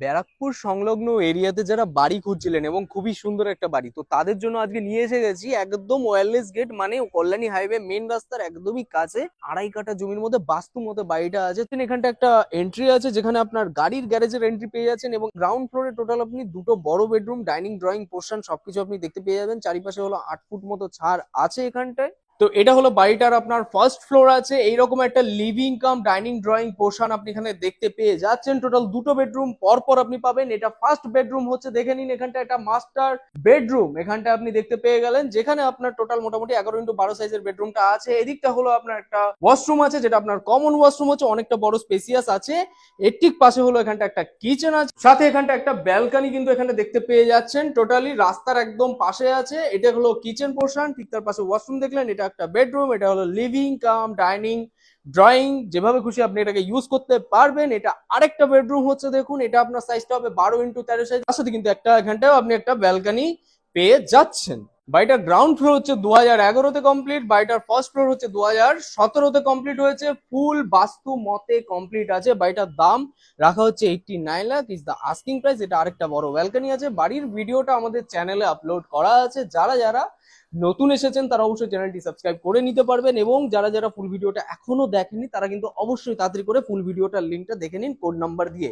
ব্যারাকপুর সংলগ্ন এরিয়াতে যারা বাড়ি খুঁজছিলেন এবং খুবই সুন্দর একটা বাড়ি, তো তাদের জন্য আজকে নিয়ে এসে গেছি একদম ওয়্যারলেস গেট, মানে কল্যাণী হাইওয়ে মেন রাস্তার একদমই কাছে 2.5 কাঠা জমির মধ্যে বাস্তু মতো বাড়িটা আছে। এখানটা একটা এন্ট্রি আছে যেখানে আপনার গাড়ির গ্যারেজের এন্ট্রি পেয়ে যাচ্ছেন, এবং গ্রাউন্ড ফ্লোরে টোটাল আপনি দুটো বড় বেডরুম, ডাইনিং, ড্রয়িং পোর্শন সবকিছু আপনি দেখতে পেয়ে যাবেন। চারিপাশে হলো 8 ফুট মতো ছাড় আছে এখানটায়। তো এটা হলো বাড়িটার আপনার ফার্স্ট ফ্লোর আছে, এইরকম একটা living cum dining drawing portion আপনি এখানে দেখতে পেয়ে যাচ্ছেন। টোটাল দুটো বেডরুম পর পর আপনি পাবেন। এটা ফার্স্ট বেডরুম হচ্ছে, দেখে নিন এখানটা একটা মাস্টার বেডরুম এখানটা আপনি দেখতে পেয়ে গেলেন, যেখানে আপনার টোটাল মোটামুটি 11x12 সাইজের বেডরুমটা আছে। এদিকটা হলো আপনার একটা ওয়াশরুম আছে, যেটা আপনার কমন ওয়াশরুম হচ্ছে, অনেকটা বড় স্পেসিয়াস আছে। এর ঠিক পাশে হলো এখানটা একটা কিচেন আছে, সাথে এখানটা একটা ব্যালকনি কিন্তু এখানে দেখতে পেয়ে যাচ্ছেন। টোটালি রাস্তার একদম পাশে আছে। এটা হলো কিচেন পোর্শন, ঠিক তার পাশে ওয়াশরুম দেখলেন। এটা একটা বেডরুম, এটা হলো লিভিং কাম ডাইনিং ড্রয়িং, যেভাবে খুশি আপনি এটাকে ইউজ করতে পারবেন। এটা আরেকটা বেডরুম হচ্ছে, দেখুন এটা আপনার সাইজটা হবে 12x13 সাইজ। তার সাথে কিন্তু একটা এখানটাও আপনি একটা ব্যালকনি পেয়ে যাচ্ছেন। বাড়িটার গ্রাউন্ড ফ্লোর হচ্ছে 2011-তে কমপ্লিট, বাড়িটার ফার্স্ট ফ্লোর হচ্ছে 2017-তে কমপ্লিট হয়েছে। ফুল বাস্তু মতে কমপ্লিট আছে। বাড়িটার দাম রাখা হচ্ছে 89 lakh is the asking price. এটা আরেকটা বড় ব্যালকনি আছে। বাড়ির ভিডিওটা আমাদের চ্যানেলে আপলোড করা আছে, যারা যারা নতুন এসেছেন তারা অবশ্যই চ্যানেলটি সাবস্ক্রাইব করে নিতে পারবেন, এবং যারা যারা ফুল ভিডিওটা এখনো দেখেনি তারা কিন্তু অবশ্যই তাড়াতাড়ি করে ফুল ভিডিওটার লিঙ্কটা দেখে নিন কোড নাম্বার দিয়ে।